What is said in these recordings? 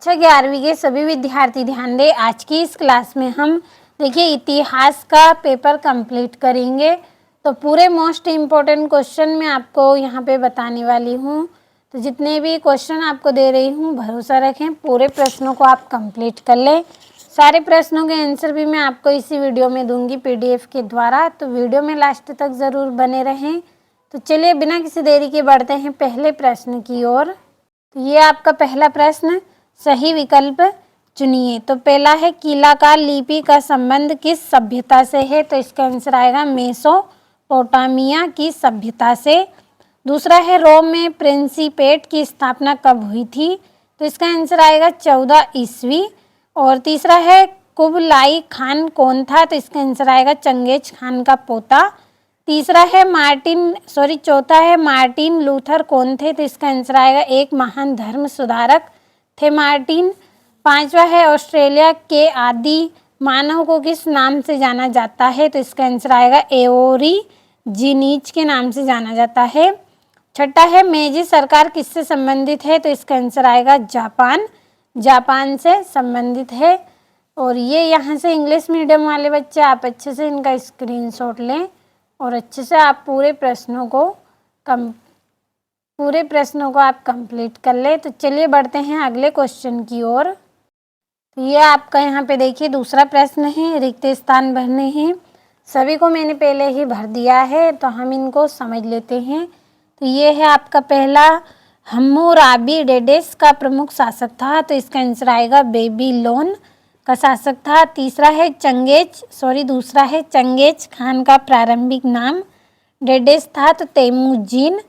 अच्छा 11वीं के सभी विद्यार्थी ध्यान दें। आज की इस क्लास में हम देखिए इतिहास का पेपर कंप्लीट करेंगे। तो पूरे मोस्ट इम्पोर्टेंट क्वेश्चन मैं आपको यहाँ पे बताने वाली हूँ। तो जितने भी क्वेश्चन आपको दे रही हूँ भरोसा रखें, पूरे प्रश्नों को आप कंप्लीट कर लें। सारे प्रश्नों के आंसर भी मैं आपको इसी वीडियो में दूंगी PDF के द्वारा। तो वीडियो में लास्ट तक ज़रूर बने रहें। तो चलिए बिना किसी देरी के बढ़ते हैं पहले प्रश्न की ओर। तो ये आपका पहला प्रश्न, सही विकल्प चुनिए। तो पहला है कीलाकार लिपि का संबंध किस सभ्यता से है? तो इसका आंसर आएगा मेसोपोटामिया की सभ्यता से। दूसरा है रोम में प्रिंसिपेट की स्थापना कब हुई थी? तो इसका आंसर आएगा 14 ईस्वी। और तीसरा है कुबलाई खान कौन था? तो इसका आंसर आएगा चंगेज खान का पोता। चौथा है मार्टिन लूथर कौन थे? तो इसका आंसर आएगा एक महान धर्म सुधारक थे मार्टिन। पांचवा है ऑस्ट्रेलिया के आदि मानव को किस नाम से जाना जाता है? तो इसका आंसर आएगा एओरीजिनीज के नाम से जाना जाता है। छठा है मेजी सरकार किससे संबंधित है? तो इसका आंसर आएगा जापान से संबंधित है। और ये यहाँ से इंग्लिश मीडियम वाले बच्चे आप अच्छे से इनका स्क्रीनशॉट लें और अच्छे से आप पूरे प्रश्नों को आप कंप्लीट कर ले। तो चलिए बढ़ते हैं अगले क्वेश्चन की ओर। तो ये आपका यहाँ पे देखिए दूसरा प्रश्न है, रिक्त स्थान भरने हैं। सभी को मैंने पहले ही भर दिया है तो हम इनको समझ लेते हैं। तो ये है आपका पहला, हम्मुराबी डेडेस का प्रमुख शासक था? तो इसका आंसर आएगा बेबीलोन का शासक था। दूसरा है चंगेज खान का प्रारंभिक नाम डेडेस था तो तेमुजीन।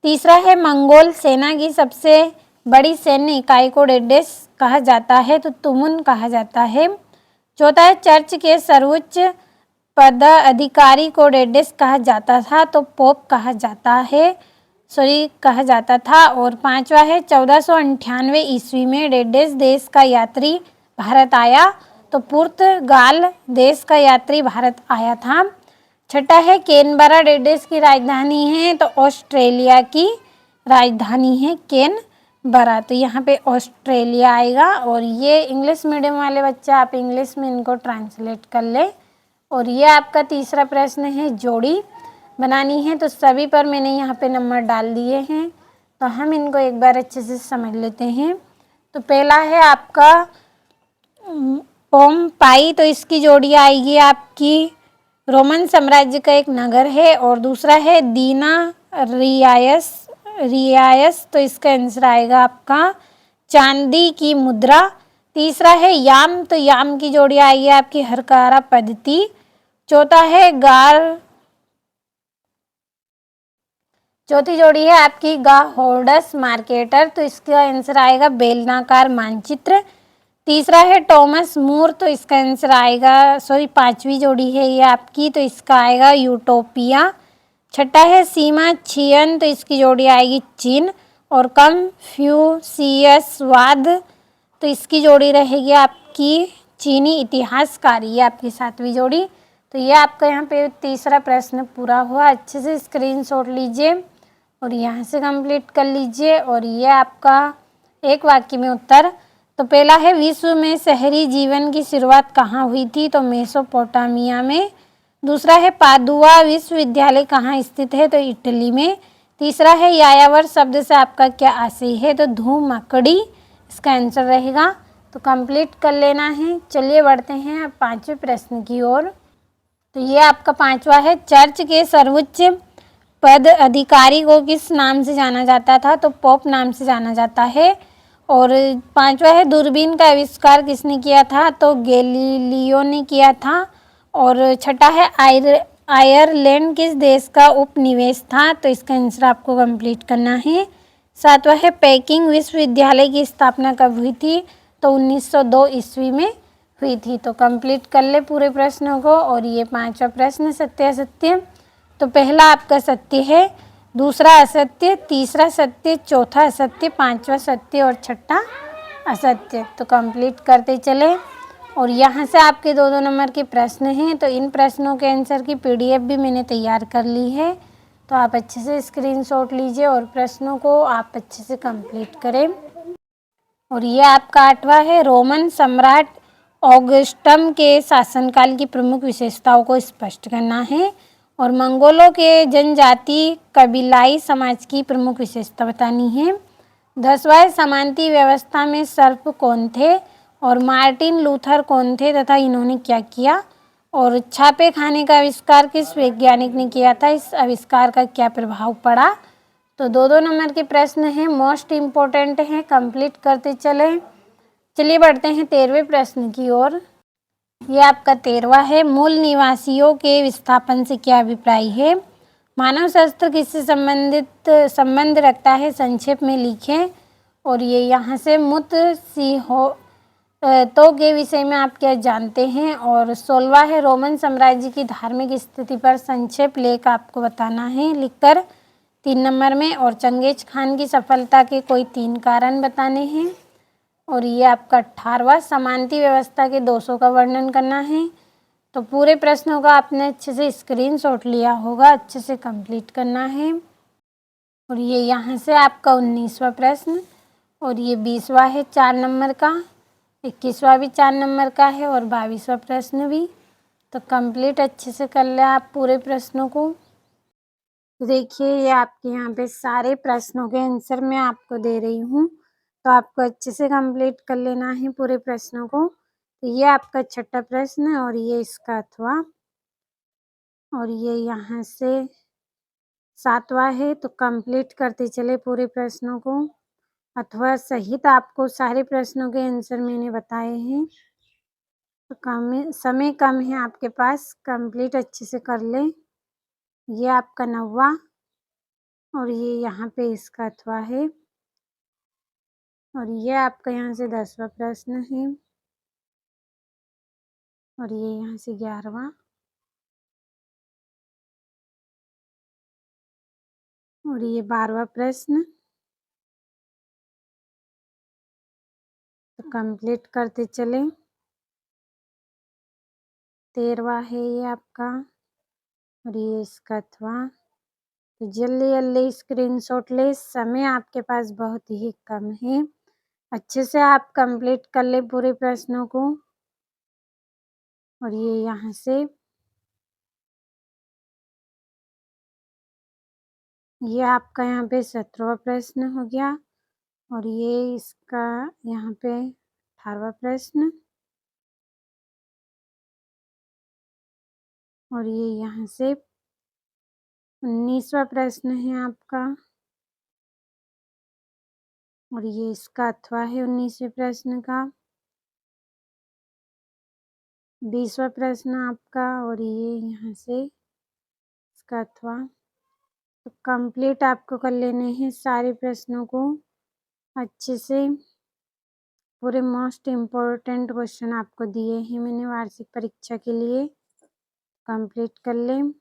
तीसरा है मंगोल सेना की सबसे बड़ी सैन्य इकाई को डेडेस कहा जाता है तो तुमुन कहा जाता है। चौथा है चर्च के सर्वोच्च पदाधिकारी को डेडेस कहा जाता था तो पोप कहा जाता था। और पांचवा है 1498 ईस्वी में डेडेस देश का यात्री भारत आया तो पुर्तगाल देश का यात्री भारत आया था। छठा है कैनबरा डेडेस की राजधानी है तो ऑस्ट्रेलिया की राजधानी है कैनबरा। तो यहाँ पे ऑस्ट्रेलिया आएगा। और ये इंग्लिश मीडियम वाले बच्चे आप इंग्लिश में इनको ट्रांसलेट कर ले। और ये आपका तीसरा प्रश्न है, जोड़ी बनानी है। तो सभी पर मैंने यहाँ पे नंबर डाल दिए हैं तो हम इनको एक बार अच्छे से समझ लेते हैं। तो पहला है आपका पोम्पाई, तो इसकी जोड़ी आएगी आपकी रोमन साम्राज्य का एक नगर है। और दूसरा है दीना रियायस, तो इसका आंसर आएगा आपका चांदी की मुद्रा। तीसरा है याम, तो याम की जोड़ी आएगी आपकी हरकारा पद्धति। चौथी जोड़ी है आपकी गाहोर्डस मार्केटर, तो इसका आंसर आएगा बेलनाकार मानचित्र। तीसरा है टॉमस मूर, तो इसका आंसर आएगा पांचवी जोड़ी है ये आपकी, तो इसका आएगा यूटोपिया। छठा है सीमा छियन, तो इसकी जोड़ी आएगी चीन। और कंफ्यूशियसवाद, तो इसकी जोड़ी रहेगी आपकी चीनी इतिहासकार, ये आपकी सातवीं जोड़ी। तो ये आपका यहाँ पे तीसरा प्रश्न पूरा हुआ। अच्छे से स्क्रीनशॉट लीजिए और यहाँ से कंप्लीट कर लीजिए। और ये आपका एक वाक्य में उत्तर। तो पहला है विश्व में शहरी जीवन की शुरुआत कहाँ हुई थी? तो मेसोपोटामिया में। दूसरा है पादुआ विश्वविद्यालय कहाँ स्थित है? तो इटली में। तीसरा है यायावर शब्द से आपका क्या आशय है? तो धूमकड़ी इसका आंसर रहेगा। तो कंप्लीट कर लेना है। चलिए बढ़ते हैं अब पांचवें प्रश्न की ओर। तो ये आपका पांचवा है, चर्च के सर्वोच्च पद अधिकारी को किस नाम से जाना जाता था? तो पोप नाम से जाना जाता है। और पांचवा है दूरबीन का आविष्कार किसने किया था? तो गैलीलियो ने किया था। और छठा है आयरलैंड किस देश का उपनिवेश था? तो इसका आंसर आपको कंप्लीट करना है। सातवां है पेकिंग विश्वविद्यालय की स्थापना कब हुई थी? तो 1902 ईस्वी में हुई थी। तो कंप्लीट कर ले पूरे प्रश्नों को। और ये पांचवा प्रश्न सत्य असत्य। तो पहला आपका सत्य है, दूसरा असत्य, तीसरा सत्य, चौथा असत्य, पांचवा सत्य और छठा असत्य। तो कंप्लीट करते चले। और यहाँ से आपके 2-2 नंबर के प्रश्न हैं। तो इन प्रश्नों के आंसर की PDF भी मैंने तैयार कर ली है। तो आप अच्छे से स्क्रीनशॉट लीजिए और प्रश्नों को आप अच्छे से कंप्लीट करें। और ये आपका 8वां है, रोमन सम्राट ऑगस्टम के शासनकाल की प्रमुख विशेषताओं को स्पष्ट करना है। और मंगोलों के जनजाति कबीलाई समाज की प्रमुख विशेषता बतानी है। 10वां, समानती व्यवस्था में सर्प कौन थे और मार्टिन लूथर कौन थे तथा इन्होंने क्या किया। और छापे खाने का आविष्कार किस वैज्ञानिक ने किया था, इस आविष्कार का क्या प्रभाव पड़ा। तो 2-2 नंबर के प्रश्न हैं, मोस्ट इम्पोर्टेंट हैं, कंप्लीट करते चलें। चलिए बढ़ते हैं 13वें प्रश्न की ओर। ये आपका 13वां है, मूल निवासियों के विस्थापन से क्या अभिप्राय है। मानव शास्त्र किससे संबंध रखता है, संक्षेप में लिखें। और ये यहाँ से तो के विषय में आप क्या जानते हैं। और 16वां है, रोमन साम्राज्य की धार्मिक स्थिति पर संक्षेप लेख आपको बताना है लिखकर 3 नंबर में। और चंगेज खान की सफलता के कोई 3 कारण बताने हैं। और ये आपका 18वां, समानती व्यवस्था के दोषों का वर्णन करना है। तो पूरे प्रश्नों का आपने अच्छे से स्क्रीनशॉट लिया होगा, अच्छे से कंप्लीट करना है। और ये यहाँ से आपका 19वां प्रश्न, और ये 20वां है 4 नंबर का, 21वां भी 4 नंबर का है और 22वां प्रश्न भी। तो कंप्लीट अच्छे से कर लें आप पूरे प्रश्नों को। तो देखिए ये आपके यहाँ पे सारे प्रश्नों के आंसर मैं आपको दे रही हूँ, तो आपको अच्छे से कंप्लीट कर लेना है पूरे प्रश्नों को। तो ये आपका 6ठा प्रश्न है और ये इसका अथवा, और ये यहाँ से 7वां है। तो कंप्लीट करते चले पूरे प्रश्नों को, अथवा सहित आपको सारे प्रश्नों के आंसर मैंने बताए हैं। तो समय कम है आपके पास, कंप्लीट अच्छे से कर लें। ये आपका 9वां, और ये यहाँ पे इसका अथवा है। और ये आपका यहाँ से 10वां प्रश्न है, और ये यहाँ से 11वां, और ये 12वां प्रश्न। तो कंप्लीट करते चले। 13वां है ये आपका, और ये इसका अथवा। तो जल्दी जल्दी स्क्रीनशॉट ले, समय आपके पास बहुत ही कम है, अच्छे से आप कंप्लीट कर ले पूरे प्रश्नों को। और ये यहाँ से ये आपका यहाँ पे 17वां प्रश्न हो गया, और ये इसका यहाँ पे 18वां प्रश्न, और ये यहाँ से 19वां प्रश्न है आपका, और ये इसका अथवा है 19वें प्रश्न का। 20वां प्रश्न आपका, और ये यहाँ से इसका अथवा। तो कंप्लीट आपको कर लेने हैं सारे प्रश्नों को अच्छे से। पूरे मोस्ट इम्पोर्टेंट क्वेश्चन आपको दिए हैं मैंने वार्षिक परीक्षा के लिए, कंप्लीट कर लें।